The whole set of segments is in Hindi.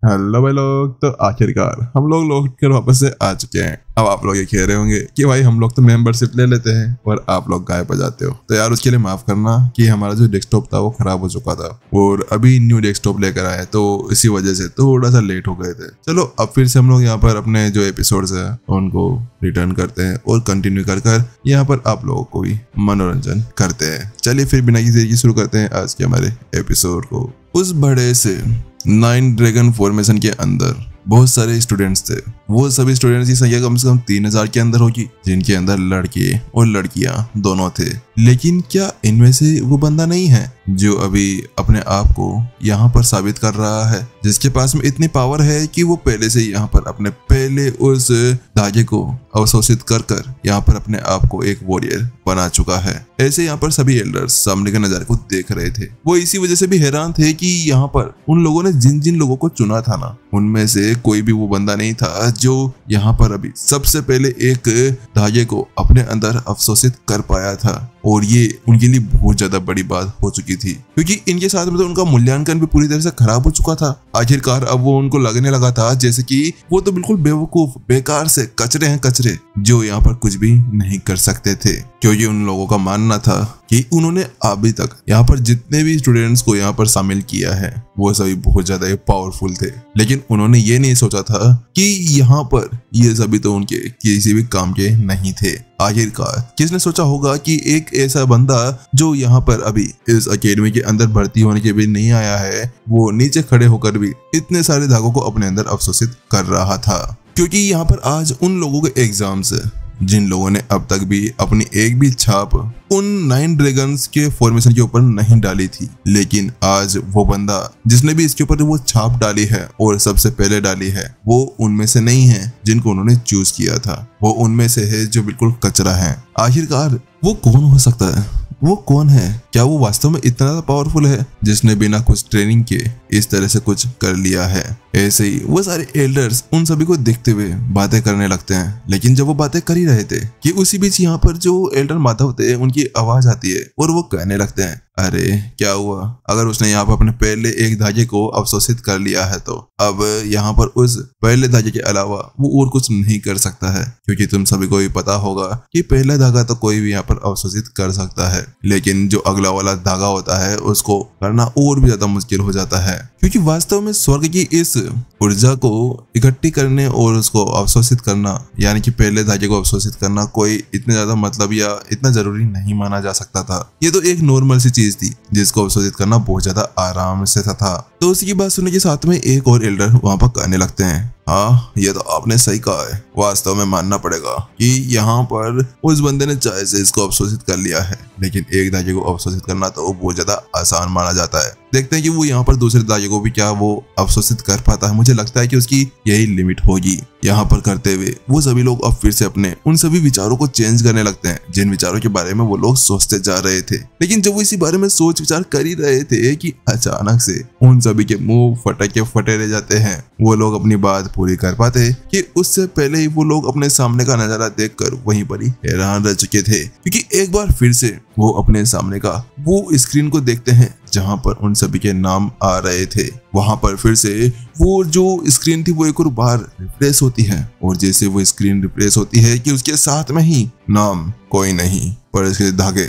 हेलो भाई लोग। तो आखिरकार हम लोग लौट कर वापस से आ चुके हैं। अब आप लोग ये कह रहे होंगे कि भाई हम लोग तो मेंबरशिप ले लेते हैं और आप लोग गायब हो जाते हो। तो यार उसके लिए माफ करना कि हमारा जो डेस्कटॉप था वो खराब हो चुका था और अभी न्यू डेस्कटॉप लेकर आए, तो इसी वजह से थोड़ा सा लेट हो गए थे। चलो अब फिर से हम लोग यहाँ पर अपने जो एपिसोड्स है उनको रिटर्न करते हैं और कंटिन्यू कर यहाँ पर आप लोगों को भी मनोरंजन करते हैं। चलिए फिर बिना किसी देरी के शुरू करते हैं आज के हमारे एपिसोड को। उस बड़े से 9 ड्रैगन फॉर्मेशन के अंदर बहुत सारे स्टूडेंट्स थे। वो सभी स्टूडेंट्स की संख्या कम से कम 3000 के अंदर होगी, जिनके अंदर लड़के और लड़कियां दोनों थे। लेकिन क्या इनमें से वो बंदा नहीं है जो अभी अपने आप को यहाँ पर साबित कर रहा है, जिसके पास में इतनी पावर है कि वो पहले से यहाँ पर अपने पहले उस धागे को अवशोषित कर यहाँ पर अपने आप को एक वॉरियर बना चुका है। ऐसे यहाँ पर सभी एल्डर्स सामने के नजारे को देख रहे थे। वो इसी वजह से भी हैरान थे कि यहाँ पर उन लोगों ने जिन जिन लोगों को चुना था ना, उनमें से कोई भी वो बंदा नहीं था जो यहाँ पर अभी सबसे पहले एक धागे को अपने अंदर अवशोषित कर पाया था। और ये उनके लिए बहुत ज्यादा बड़ी बात हो चुकी थी, क्योंकि इनके साथ में तो उनका मूल्यांकन भी पूरी तरह से खराब हो चुका था। आखिरकार अब वो उनको लगने लगा था जैसे कि वो तो बिल्कुल बेवकूफ बेकार से कचरे हैं, कचरे जो यहाँ पर कुछ भी नहीं कर सकते थे। क्योंकि उन लोगों का मानना था कि उन्होंने अभी तक यहाँ पर जितने भी स्टूडेंट्स को यहाँ पर शामिल किया है वो सभी बहुत ज्यादा पावरफुल थे। लेकिन उन्होंने ये नहीं सोचा था कि यहाँ पर ये सभी तो उनके किसी भी काम के नहीं थे। आखिरकार किसने सोचा होगा कि एक ऐसा बंदा जो यहाँ पर अभी इस एकेडमी के अंदर भर्ती होने के भी नहीं आया है, वो नीचे खड़े होकर भी इतने सारे धागों को अपने अंदर अवशोषित कर रहा था। क्योंकि यहाँ पर आज उन लोगों के एग्जाम्स है जिन लोगों ने अब तक भी अपनी एक भी छाप उन 9 ड्रैगन्स के फॉर्मेशन के ऊपर नहीं डाली थी। लेकिन आज वो बंदा जिसने भी इसके ऊपर वो छाप डाली है और सबसे पहले डाली है, वो उनमें से नहीं है जिनको उन्होंने चूज किया था। वो उनमें से है जो बिल्कुल कचरा है। आखिरकार वो कौन हो सकता है? वो कौन है? क्या वो वास्तव में इतना ज्यादा पावरफुल है जिसने बिना कुछ ट्रेनिंग के इस तरह से कुछ कर लिया है? ऐसे ही वो सारे एल्डर्स उन सभी को देखते हुए बातें करने लगते हैं। लेकिन जब वो बातें कर ही रहे थे कि उसी बीच यहाँ पर जो एल्डर माधव थे उनकी आवाज आती है और वो कहने लगते हैं, अरे क्या हुआ? अगर उसने यहाँ पर अपने पहले एक धागे को अवशोषित कर लिया है तो अब यहाँ पर उस पहले धागे के अलावा वो और कुछ नहीं कर सकता है। क्योंकि तुम सभी को भी पता होगा कि पहला धागा तो कोई भी यहाँ पर अवशोषित कर सकता है, लेकिन जो अगला वाला धागा होता है उसको करना और भी ज्यादा मुश्किल हो जाता है। क्योंकि वास्तव में स्वर्ग की इस ऊर्जा को इकट्ठी करने और उसको अवशोषित करना, यानी कि पहले धागे को अवशोषित करना, कोई इतने ज्यादा मतलब या इतना जरूरी नहीं माना जा सकता था। ये तो एक नॉर्मल सी चीज थी जिसको अवशोषित करना बहुत ज्यादा आराम से था। तो उसी की बात सुनने के साथ में एक और एल्डर वहां पर कहने लगते हैं, हाँ ये तो आपने सही कहा है। वास्तव में मानना पड़ेगा कि यहाँ पर उस बंदे ने चाहे से इसको अवशोषित कर लिया है, लेकिन एक धागे को अवशोषित करना तो बहुत ज्यादा आसान माना जाता है। देखते हैं कि वो यहाँ पर दूसरे धागे को भी क्या वो अवशोषित कर पाता है। मुझे लगता है कि उसकी यही लिमिट होगी। यहाँ पर करते हुए वो सभी लोग अब फिर से अपने उन सभी विचारों को चेंज करने लगते हैं जिन विचारों के बारे में वो लोग सोचते जा रहे थे। लेकिन जब वो इसी बारे में सोच विचार कर ही रहे थे कि अचानक से उन सभी के मुंह फटे फटे रह जाते हैं। वो लोग अपनी बात पूरी कर पाते कि उससे पहले ही वो लोग अपने सामने का नजारा देखकर वहीं पर ही हैरान रह चुके थे। क्योंकि एक बार फिर से वो अपने सामने का वो स्क्रीन को देखते हैं जहां पर उन सभी के नाम आ रहे थे। वहां पर फिर से वो जो स्क्रीन थी वो एक और बार रिफ्रेश होती है और जैसे वो स्क्रीन रिफ्रेश होती है कि उसके साथ में ही नाम कोई नहीं पर इसके धागे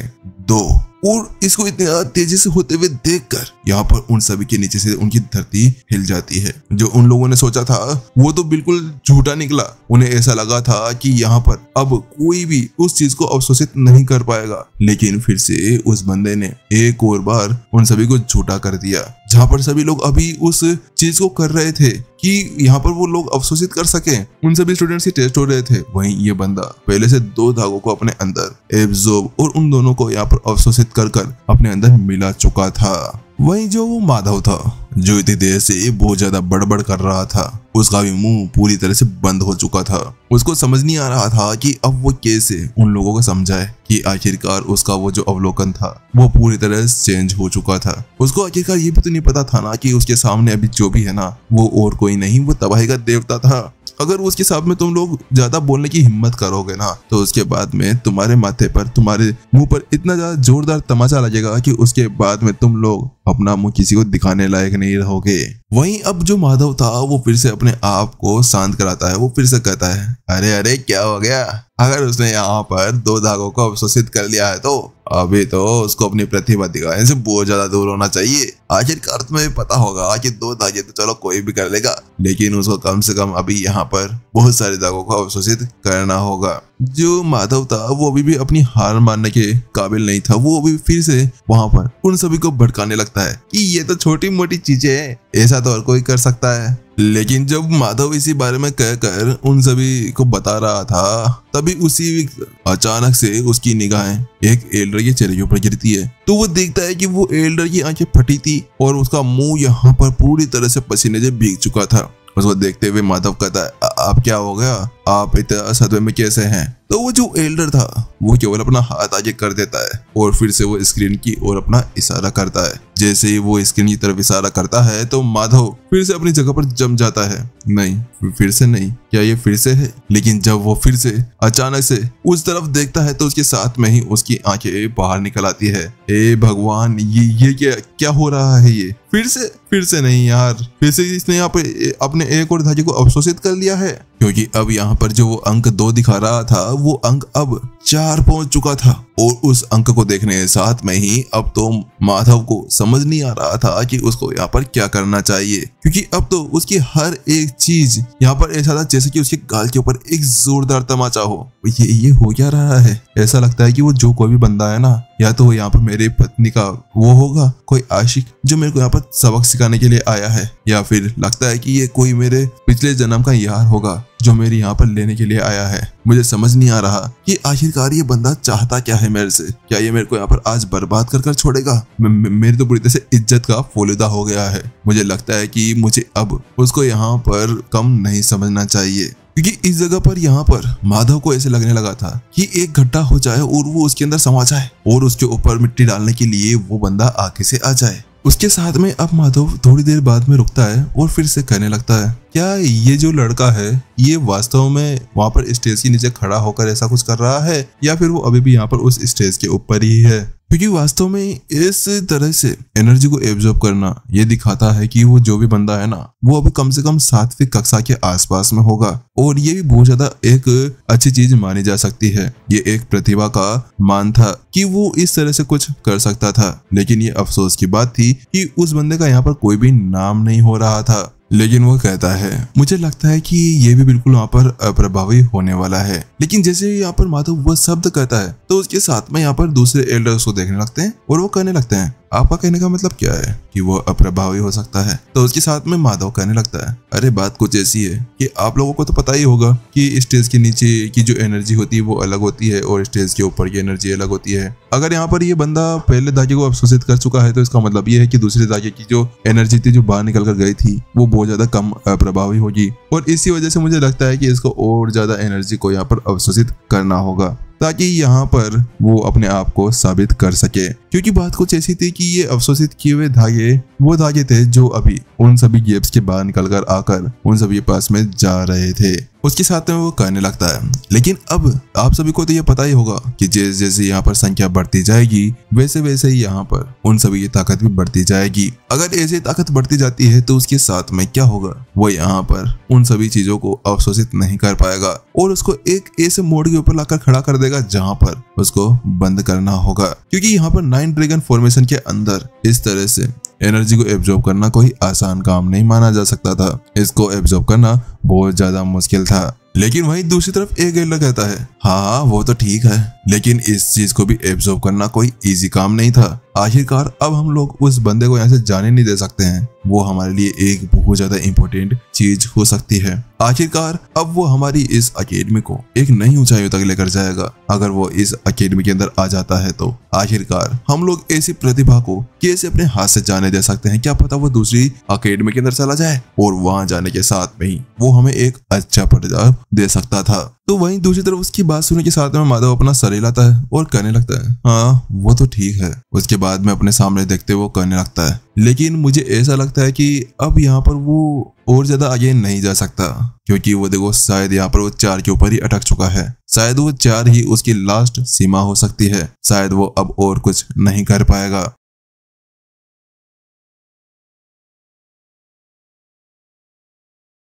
2। और इसको इतनी तेजी से होते हुए देखकर यहाँ पर उन सभी के नीचे से उनकी धरती हिल जाती है। जो उन लोगों ने सोचा था वो तो बिल्कुल झूठा निकला। उन्हें ऐसा लगा था कि यहाँ पर अब कोई भी उस चीज को अवशोषित नहीं कर पाएगा, लेकिन फिर से उस बंदे ने एक और बार उन सभी को झूठा कर दिया। जहाँ पर सभी लोग अभी उस चीज को कर रहे थे कि यहाँ पर वो लोग अवशोषित कर सके, उन सभी स्टूडेंट्स के टेस्ट हो रहे थे, वहीं ये बंदा पहले से 2 धागों को अपने अंदर एब्जॉर्ब और उन दोनों को यहाँ पर अवशोषित कर अपने अंदर मिला चुका था। वहीं जो वो माधव था जो इतनी देर से बहुत ज्यादा बड़बड़ कर रहा था, उसका भी मुंह पूरी तरह से बंद हो चुका था। उसको समझ नहीं आ रहा था कि अब वो कैसे उन लोगों को समझाए कि आखिरकार उसका वो जो अवलोकन था वो पूरी तरह से चेंज हो चुका था। उसको आखिरकार ये भी तो नहीं पता था ना कि उसके सामने अभी जो भी है ना वो और कोई नहीं, वो तबाही का देवता था। अगर उसके सामने तुम लोग ज्यादा बोलने की हिम्मत करोगे ना तो उसके बाद में तुम्हारे माथे पर, तुम्हारे मुंह पर इतना ज्यादा जोरदार तमाचा लगेगा कि उसके बाद में तुम लोग अपना मुंह किसी को दिखाने लायक नहीं रहोगे। वहीं अब जो माधव था वो फिर से अपने आप को शांत कराता है। वो फिर से कहता है, अरे अरे क्या हो गया? अगर उसने यहाँ पर 2 धागों को अवशोषित कर लिया है तो अभी तो उसको अपनी प्रतिभा दिखाने से बहुत ज्यादा दूर होना चाहिए। आखिरकार तुम्हें पता होगा कि 2 धागे तो चलो कोई भी कर लेगा, लेकिन उसको कम से कम अभी यहाँ पर बहुत सारे धागों को अवशोषित करना होगा। जो माधव था वो अभी भी अपनी हार मानने के काबिल नहीं था। वो अभी फिर से वहां पर उन सभी को भड़काने लगता है कि ये तो छोटी मोटी चीजें हैं, ऐसा तो और कोई कर सकता है। लेकिन जब माधव इसी बारे में कहकर उन सभी को बता रहा था तभी उसी अचानक से उसकी निगाहें एक एल्डर के चेहरे के ऊपर गिरती है। तो वो देखता है कि वो एल्डर की आंखें फटी थी और उसका मुंह यहाँ पर पूरी तरह से पसीने से भीग चुका था। उसको देखते हुए माधव कहता है, आप क्या हो गया? आप इतना सदमे में कैसे हैं? तो वो जो एल्डर था वो केवल अपना हाथ आगे कर देता है और फिर से वो स्क्रीन की ओर अपना इशारा करता है। जैसे ही वो स्क्रीन की तरफ इशारा करता है तो माधव फिर से अपनी जगह पर जम जाता है। नहीं, फिर से नहीं, क्या ये फिर से है? लेकिन जब वो फिर से अचानक से उस तरफ देखता है तो उसके साथ में ही उसकी आंखें बाहर निकल आती है। ए भगवान, ये क्या हो रहा है? ये फिर से नहीं यार, फिर से इसने यहाँ पे अपने एक और धागे को अवशोषित कर लिया है। क्योंकि अब यहाँ पर जो वो अंक 2 दिखा रहा था वो अंक अब 4 पहुंच चुका था और उस अंक को देखने के साथ में ही अब तो माधव को समझ नहीं आ रहा था कि उसको यहाँ पर क्या करना चाहिए। क्योंकि अब तो उसकी हर एक चीज यहाँ पर ऐसा था जैसे कि उसके गाल के ऊपर एक जोरदार तमाचा हो। ये हो क्या रहा है? ऐसा लगता है कि वो जो कोई भी बंदा है ना, या तो यहाँ पर मेरी पत्नी का वो होगा, कोई आशिक जो मेरे को यहाँ पर सबक सिखाने के लिए आया है, या फिर लगता है कि ये कोई मेरे पिछले जन्म का यार होगा जो मेरे यहाँ पर लेने के लिए आया है। मुझे समझ नहीं आ रहा कि आखिरकार ये बंदा चाहता क्या है मेरे से। क्या ये मेरे को यहाँ पर आज बर्बाद कर छोड़ेगा? मेरी तो पूरी तरह से इज्जत का फोलूदा हो गया है। मुझे लगता है कि मुझे अब उसको यहाँ पर कम नहीं समझना चाहिए। क्योंकि इस जगह पर यहाँ पर माधव को ऐसे लगने लगा था कि एक गड्ढा हो जाए और वो उसके अंदर समा जाए और उसके ऊपर मिट्टी डालने के लिए वो बंदा आगे से आ जाए। उसके साथ में अब माधव थोड़ी देर बाद में रुकता है और फिर से कहने लगता है, क्या ये जो लड़का है ये वास्तव में वहां पर स्टेज के नीचे खड़ा होकर ऐसा कुछ कर रहा है, या फिर वो अभी भी यहाँ पर उस स्टेज के ऊपर ही है? क्योंकि वास्तव में इस तरह से एनर्जी को एब्जॉर्ब करना ये दिखाता है कि वो जो भी बंदा है ना वो अभी कम से कम 7वीं कक्षा के आसपास में होगा, और ये भी बहुत ज्यादा एक अच्छी चीज मानी जा सकती है। ये एक प्रतिभा का मान था कि वो इस तरह से कुछ कर सकता था। लेकिन ये अफसोस की बात थी कि उस बंदे का यहाँ पर कोई भी नाम नहीं हो रहा था। लेकिन वो कहता है, मुझे लगता है कि ये भी बिल्कुल वहाँ पर अप्रभावी होने वाला है। लेकिन जैसे ही यहाँ पर माधव वह शब्द कहता है तो उसके साथ में यहाँ पर दूसरे एल्डर्स को देखने लगते हैं और वो कहने लगते हैं, आपका कहने का मतलब क्या है कि वो अप्रभावी हो सकता है? तो उसके साथ में माधव कहने लगता है, अरे बात कुछ ऐसी है कि आप लोगों को तो पता ही होगा कि स्टेज के नीचे की जो एनर्जी होती है वो अलग होती है और स्टेज के ऊपर की एनर्जी अलग होती है। अगर यहाँ पर ये बंदा पहले धागे को अवशोषित कर चुका है तो इसका मतलब ये है कि दूसरे धागे की जो एनर्जी थी जो बाहर निकल कर गई थी वो बहुत ज्यादा कम प्रभावी होगी, और इसी वजह से मुझे लगता है कि इसको और ज्यादा एनर्जी को यहाँ पर अवशोषित करना होगा ताकि यहाँ पर वो अपने आप को साबित कर सके। क्योंकि बात कुछ ऐसी थी कि ये अवशोषित किए हुए धागे वो धागे थे जो अभी उन सभी गेप्स के बाहर निकल कर आकर उन सभी के पास में जा रहे थे। उसके साथ में वो कहने लगता है, लेकिन अब आप सभी को तो ये पता ही होगा कि जैसे जैसे यहाँ पर संख्या बढ़ती जाएगी वैसे वैसे ही यहाँ पर उन सभी की ताकत भी बढ़ती जाएगी। अगर ऐसे ताकत बढ़ती जाती है तो उसके साथ में क्या होगा, वो यहाँ पर उन सभी चीजों को अवशोषित नहीं कर पाएगा और उसको एक ऐसे मोड़ के ऊपर लाकर खड़ा कर देगा जहाँ पर उसको बंद करना होगा। क्योंकि यहाँ पर 9 ड्रैगन फॉर्मेशन के अंदर इस तरह से एनर्जी को एब्जॉर्ब करना कोई आसान काम नहीं माना जा सकता था। इसको एब्जॉर्ब करना बहुत ज्यादा मुश्किल था। लेकिन वहीं दूसरी तरफ एक एल्डर कहता है, हाँ वो तो ठीक है, लेकिन इस चीज को भी एब्जॉर्ब करना कोई इजी काम नहीं था। आखिरकार अब हम लोग उस बंदे को यहाँ से जाने नहीं दे सकते हैं। वो हमारे लिए एक बहुत ज्यादा इम्पोर्टेंट चीज हो सकती है। आखिरकार अब वो हमारी इस अकेडमी को एक नई ऊंचाइयों तक लेकर जाएगा। अगर वो इस अकेडमी के अंदर आ जाता है तो आखिरकार हम लोग ऐसी प्रतिभा को कैसे अपने हाथ से जाने दे सकते हैं? क्या पता वो दूसरी अकेडमी के अंदर चला जाए और वहां जाने के साथ में ही वो हमें एक अच्छा परिणाम दे सकता था। तो वहीं दूसरी तरफ उसकी बात सुनने के साथ में माधव अपना सर हिलाता है और कहने लगता है, हाँ वो तो ठीक है। उसके बाद में अपने सामने देखते हुए कहने लगता है, लेकिन मुझे ऐसा लगता है कि अब यहाँ पर वो और ज्यादा आगे नहीं जा सकता, क्योंकि वो देखो शायद यहाँ पर वो 4 के ऊपर ही अटक चुका है। शायद वो 4 ही उसकी लास्ट सीमा हो सकती है, शायद वो अब और कुछ नहीं कर पाएगा।